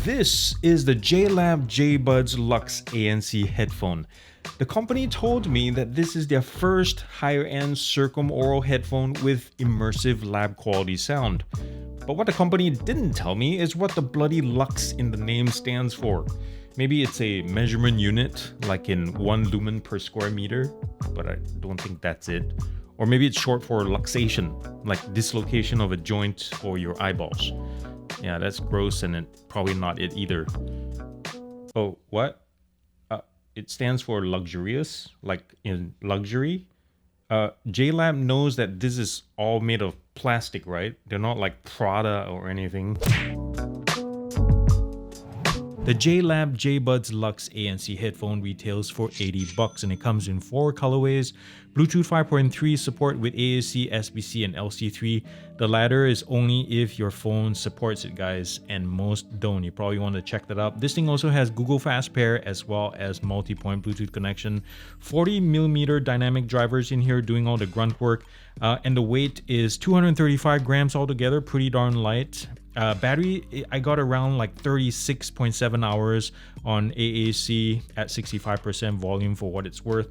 This is the JLab JBuds Lux ANC headphone. The company told me that this is their first higher-end circumaural headphone with immersive lab quality sound. But what the company didn't tell me is what the bloody Lux in the name stands for. Maybe it's a measurement unit, like in 1 lumen per square meter, but I don't think that's it. Or maybe it's short for luxation, like dislocation of a joint or your eyeballs. Yeah, that's gross and it's probably not it either. Oh, what? It stands for luxurious, like in luxury. JLab knows that this is all made of plastic, right? They're not like Prada or anything. The JLab JBuds Lux ANC headphone retails for $80 and it comes in 4 colorways. Bluetooth 5.3 support with AAC, SBC, and LC3. The latter is only if your phone supports it, guys, and most don't. You probably want to check that out. This thing also has Google Fast Pair as well as multi-point Bluetooth connection. 40mm dynamic drivers in here doing all the grunt work. And the weight is 235 grams altogether, pretty darn light. Battery, I got around like 36.7 hours on AAC at 65% volume for what it's worth.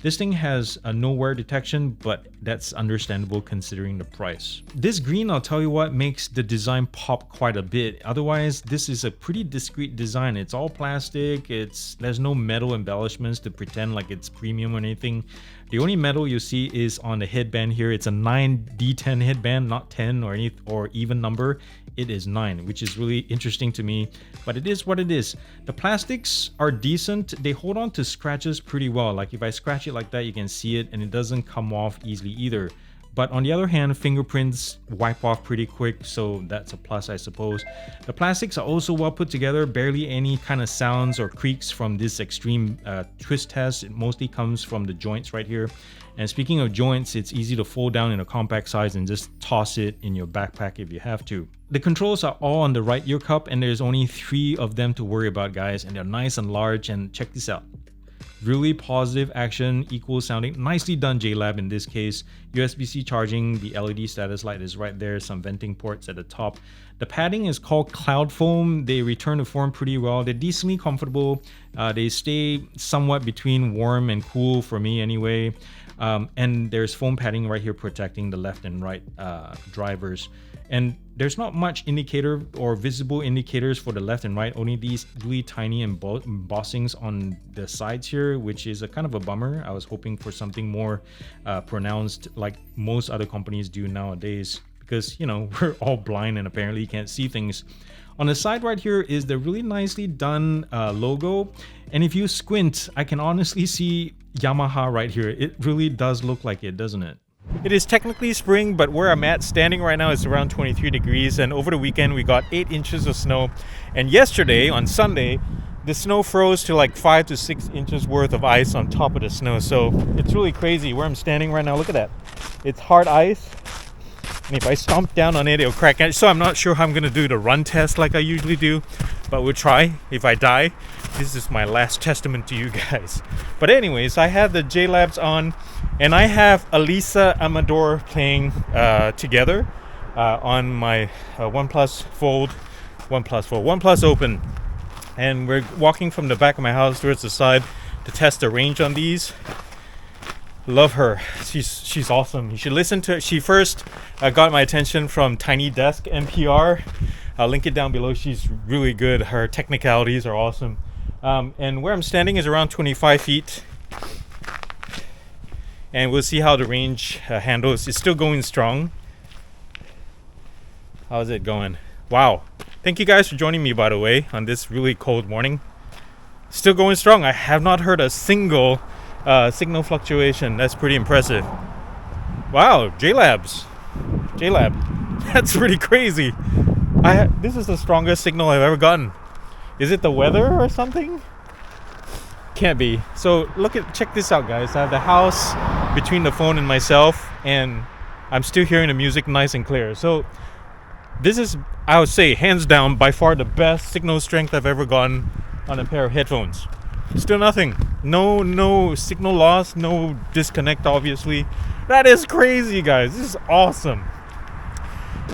This thing has a no wear detection, but that's understandable considering the price. This green, I'll tell you what, makes the design pop quite a bit. Otherwise, this is a pretty discreet design. It's all plastic. There's no metal embellishments to pretend like it's premium or anything. The only metal you see is on the headband here. It's a 9D10 headband, not 10 or even number. It is 9, which is really interesting to me, but it is what it is. The plastics are decent. They hold on to scratches pretty well. Like if I scratch it like that, you can see it and it doesn't come off easily either. But on the other hand, fingerprints wipe off pretty quick, so that's a plus, I suppose. The plastics are also well put together, barely any kind of sounds or creaks from this extreme twist test. It mostly comes from the joints right here. And speaking of joints, it's easy to fold down in a compact size and just toss it in your backpack if you have to. The controls are all on the right ear cup and there's only 3 of them to worry about, guys, and they're nice and large. And check this out. Really positive action, equal sounding. Nicely done, JLab in this case. USB-C charging, the LED status light is right there, some venting ports at the top. The padding is called Cloud Foam. They return to form pretty well. They're decently comfortable. They stay somewhat between warm and cool for me anyway. And there's foam padding right here protecting the left and right drivers. And there's not much indicator or visible indicators for the left and right, only these really tiny embossings on the sides here, which is a kind of a bummer. I was hoping for something more pronounced like most other companies do nowadays, because, you know, we're all blind and apparently can't see things. On the side right here is the really nicely done logo. And if you squint, I can honestly see Yamaha right here. It really does look like it, doesn't it? It is technically spring, but where I'm at standing right now is around 23 degrees. And over the weekend, we got 8 inches of snow. And yesterday, on Sunday, the snow froze to like 5 to 6 inches worth of ice on top of the snow. So it's really crazy where I'm standing right now. Look at that. It's hard ice. And if I stomp down on it, it'll crack. So I'm not sure how I'm going to do the run test like I usually do, but we'll try. If I die, this is my last testament to you guys. But anyways, I have the JLabs on, and I have Elisa Amador playing together on my OnePlus Open. And we're walking from the back of my house towards the side to test the range on these. Love her. She's awesome. You should listen to her. She first got my attention from Tiny Desk NPR. I'll link it down below. She's really good. Her technicalities are awesome. And where I'm standing is around 25 feet. And we'll see how the range handles. It's still going strong. How's it going? Wow. Thank you guys for joining me, by the way, on this really cold morning. Still going strong. I have not heard a single signal fluctuation. That's pretty impressive. Wow, JLab. That's pretty crazy. This is the strongest signal I've ever gotten. Is it the weather or something? Can't be. So check this out, guys. I have the house between the phone and myself, and I'm still hearing the music nice and clear. So this is, I would say, hands down, by far the best signal strength I've ever gotten on a pair of headphones. Still nothing. No signal loss, no disconnect, obviously. That is crazy, guys. This is awesome.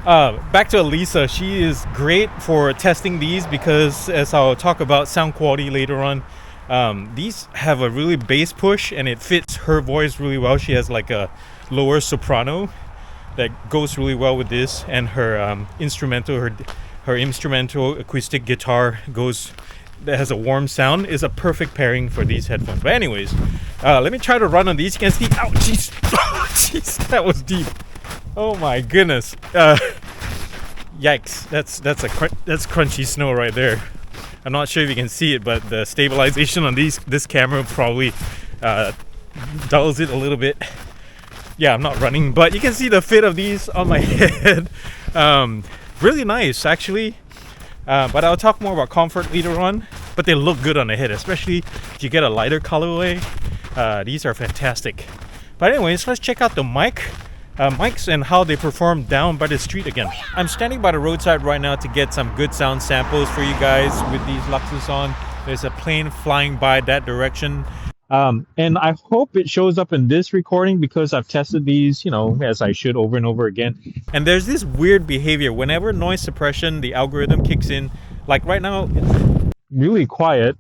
Back to Elisa. She is great for testing these because, as I'll talk about sound quality later on, these have a really bass push and it fits her voice really well. She has like a lower soprano that goes really well with this, and her instrumental acoustic guitar that has a warm sound, is a perfect pairing for these headphones. But anyways, let me try to run on these. You can see, ouch, jeez, jeez, that was deep. Oh my goodness. Yikes, that's crunchy snow right there. I'm not sure if you can see it, but the stabilization on this camera probably dulls it a little bit. Yeah, I'm not running, but you can see the fit of these on my head. Really nice, actually. But I'll talk more about comfort later on. But they look good on the head, especially if you get a lighter colorway. These are fantastic. But anyways, let's check out the mics and how they perform down by the street again. I'm standing by the roadside right now to get some good sound samples for you guys with these Luxes on. There's a plane flying by that direction. And I hope it shows up in this recording because I've tested these, as I should, over and over again. And there's this weird behavior. Whenever noise suppression, the algorithm kicks in, like right now, it's really quiet,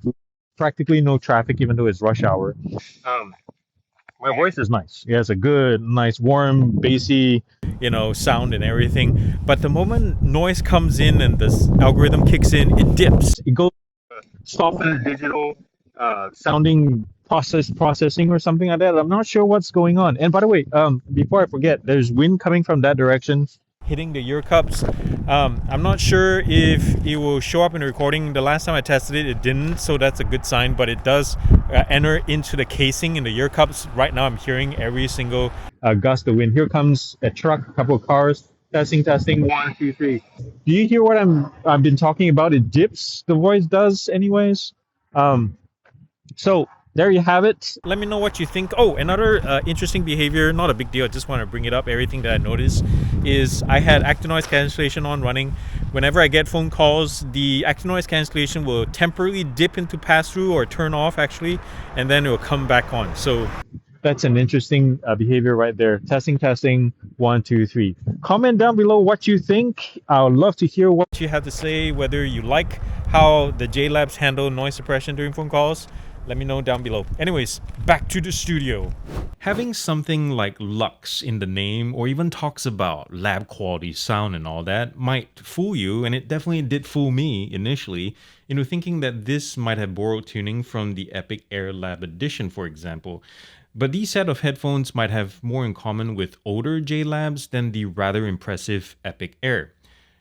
practically no traffic, even though it's rush hour. My voice is nice. It has a good, nice, warm, bassy, sound and everything. But the moment noise comes in and this algorithm kicks in, it dips. It goes softer digital sounding processing or something like that. I'm not sure what's going on. And by the way, before I forget, there's wind coming from that direction, hitting the ear cups. I'm not sure if it will show up in the recording. The last time I tested it, it didn't, so that's a good sign. But it does enter into the casing in the ear cups. Right now, I'm hearing every single gust of wind. Here comes a truck, a couple of cars. Testing, 1, 2, 3. Do you hear what I've been talking about? It dips. The voice does, anyways. So there you have it. Let me know what you think. Oh, another interesting behavior, not a big deal, I just want to bring it up. Everything that I noticed is I had active noise cancellation on running. Whenever I get phone calls, the active noise cancellation will temporarily dip into pass-through or turn off actually, and then it will come back on. So that's an interesting behavior right there. Testing, 1, 2, 3. Comment down below what you think. I would love to hear what you have to say, whether you like how the JLabs handle noise suppression during phone calls. Let me know down below. Anyways, back to the studio. Having something like Lux in the name, or even talks about lab quality sound and all that, might fool you, and it definitely did fool me initially, into thinking that this might have borrowed tuning from the Epic Air Lab Edition, for example. But these set of headphones might have more in common with older JLabs than the rather impressive Epic Air.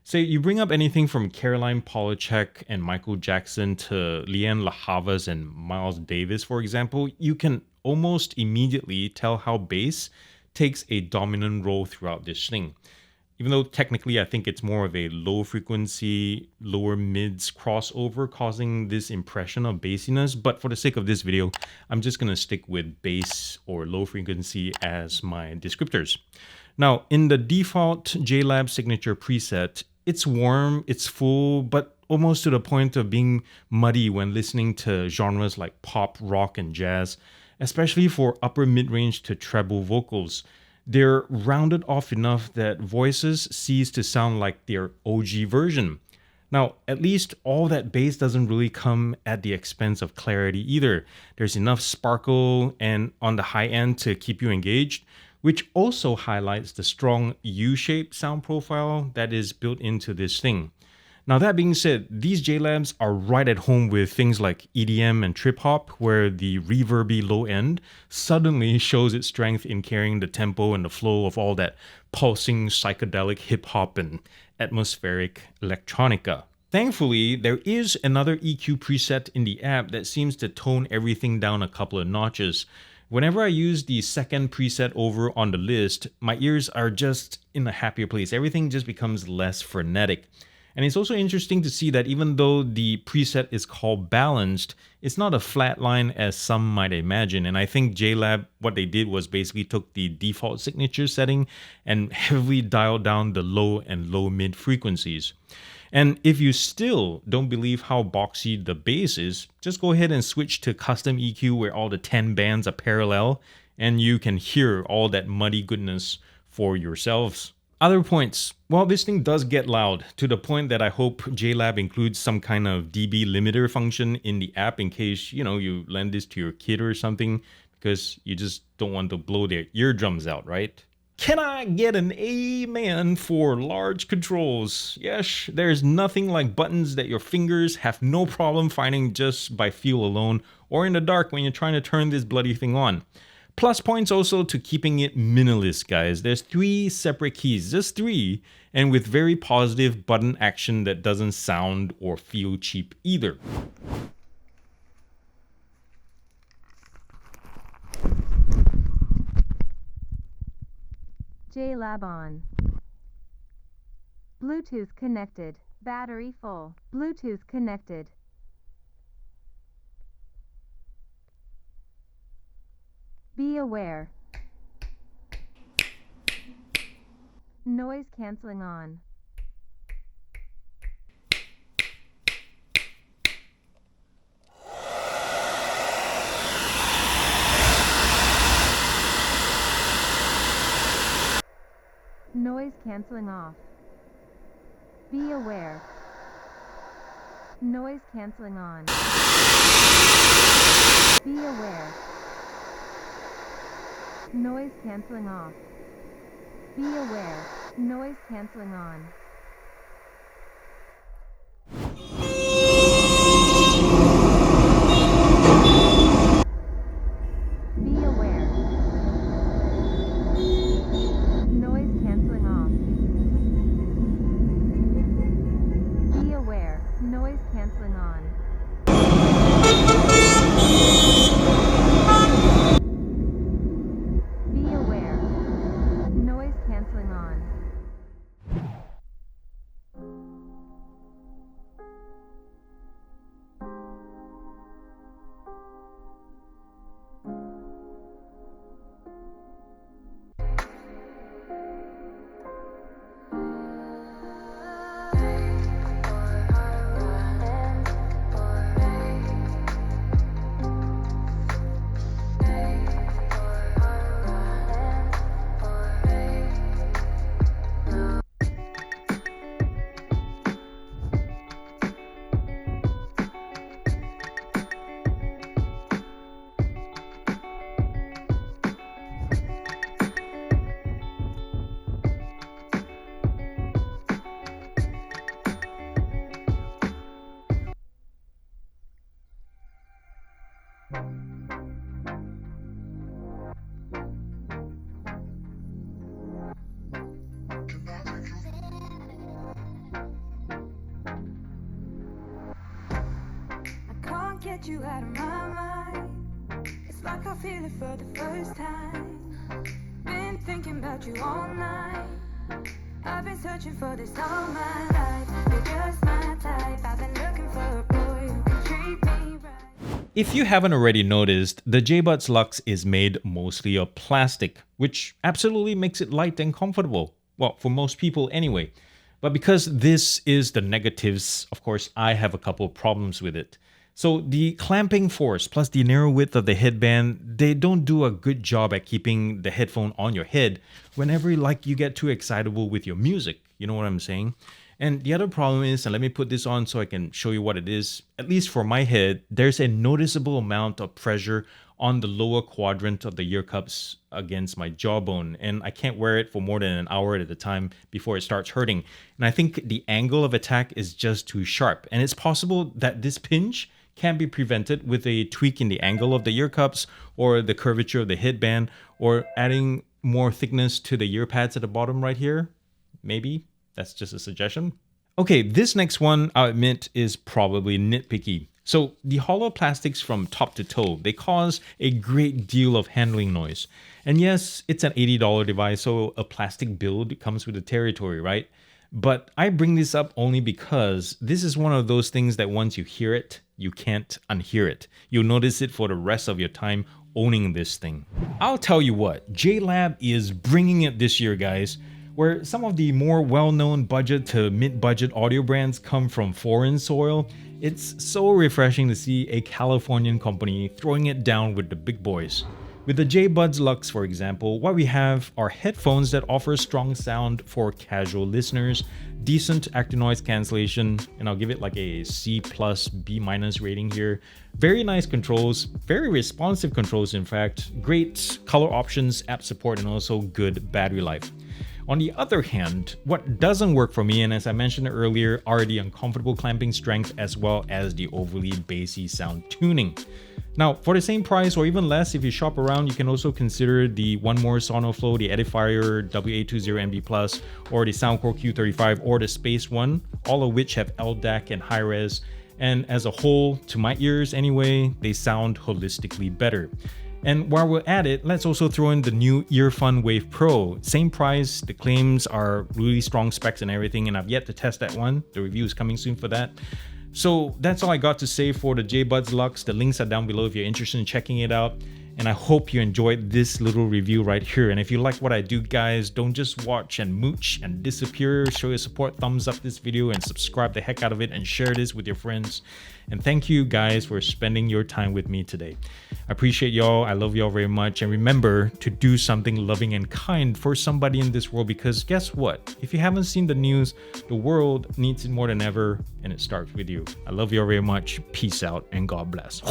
Say you bring up anything from Caroline Polachek and Michael Jackson to Leanne LaHavas and Miles Davis, for example, you can almost immediately tell how bass takes a dominant role throughout this thing. Even though technically I think it's more of a low frequency, lower mids crossover causing this impression of bassiness, but for the sake of this video, I'm just going to stick with bass or low frequency as my descriptors. Now, in the default JLab signature preset, it's warm, it's full, but almost to the point of being muddy when listening to genres like pop, rock, and jazz, especially for upper mid-range to treble vocals. They're rounded off enough that voices cease to sound like their OG version. Now, at least all that bass doesn't really come at the expense of clarity either. There's enough sparkle and on the high end to keep you engaged, which also highlights the strong U-shaped sound profile that is built into this thing. Now that being said, these JLabs are right at home with things like EDM and trip hop, where the reverby low end suddenly shows its strength in carrying the tempo and the flow of all that pulsing psychedelic hip hop and atmospheric electronica. Thankfully, there is another EQ preset in the app that seems to tone everything down a couple of notches. Whenever I use the second preset over on the list, my ears are just in a happier place. Everything just becomes less frenetic. And it's also interesting to see that even though the preset is called balanced, it's not a flat line as some might imagine. And I think JLab, what they did was basically took the default signature setting and heavily dialed down the low and low mid frequencies. And if you still don't believe how boxy the bass is, just go ahead and switch to custom EQ where all the 10 bands are parallel and you can hear all that muddy goodness for yourselves. Other points. Well, this thing does get loud to the point that I hope JLab includes some kind of dB limiter function in the app in case, you lend this to your kid or something because you just don't want to blow their eardrums out, right? Can I get an amen for large controls? Yes, there's nothing like buttons that your fingers have no problem finding just by feel alone or in the dark when you're trying to turn this bloody thing on. Plus points also to keeping it minimalist, guys. There's 3 separate keys, just 3, and with very positive button action that doesn't sound or feel cheap either. JLab on. Bluetooth connected. Battery full. Bluetooth connected. Be aware. Noise cancelling on. Noise cancelling off. Be aware. Noise cancelling on. Be aware. Noise cancelling off. Be aware. Noise cancelling on. Be aware. Noise cancelling off. Be aware. Noise cancelling on. Be aware. Noise cancelling on. Get you out of my mind. It's like I feel it for the first time. Been thinking about you all night. I've been searching for this all my life. You're just my type. I've been looking for a boy who can treat me right. If you haven't already noticed, the JBuds Lux is made mostly of plastic, which absolutely makes it light and comfortable. Well, for most people anyway. But because this is the negatives, of course, I have a couple of problems with it. So the clamping force plus the narrow width of the headband, they don't do a good job at keeping the headphone on your head whenever you get too excitable with your music. You know what I'm saying? And the other problem is, and let me put this on so I can show you what it is, at least for my head, there's a noticeable amount of pressure on the lower quadrant of the ear cups against my jawbone, and I can't wear it for more than an hour at a time before it starts hurting. And I think the angle of attack is just too sharp, and it's possible that this pinch can be prevented with a tweak in the angle of the ear cups or the curvature of the headband or adding more thickness to the ear pads at the bottom right here. Maybe. That's just a suggestion. Okay, this next one, I'll admit, is probably nitpicky. So the hollow plastics from top to toe, they cause a great deal of handling noise. And yes, it's an $80 device, so a plastic build comes with the territory, right? But I bring this up only because this is one of those things that once you hear it, you can't unhear it. You'll notice it for the rest of your time owning this thing. I'll tell you what, JLab is bringing it this year, guys. Where some of the more well-known budget to mid-budget audio brands come from foreign soil, it's so refreshing to see a Californian company throwing it down with the big boys. With the JBuds Lux, for example, what we have are headphones that offer strong sound for casual listeners, decent active noise cancellation, and I'll give it like a C+, B- rating here. Very nice controls, very responsive controls in fact, great color options, app support, and also good battery life. On the other hand, what doesn't work for me, and as I mentioned earlier, are the uncomfortable clamping strength as well as the overly bassy sound tuning. Now, for the same price or even less, if you shop around, you can also consider the One More Sonoflow, the Edifier WA20MB Plus, or the Soundcore Q35, or the Space One, all of which have LDAC and high res, and as a whole, to my ears anyway, they sound holistically better. And while we're at it, let's also throw in the new Earfun Wave Pro. Same price, the claims are really strong specs and everything, and I've yet to test that one. The review is coming soon for that. So that's all I got to say for the JBuds Lux. The links are down below if you're interested in checking it out. And I hope you enjoyed this little review right here. And if you like what I do, guys, don't just watch and mooch and disappear. Show your support, thumbs up this video, and subscribe the heck out of it, and share this with your friends. And thank you guys for spending your time with me today. I appreciate y'all. I love y'all very much. And remember to do something loving and kind for somebody in this world, because guess what? If you haven't seen the news, the world needs it more than ever, and it starts with you. I love y'all very much. Peace out and God bless.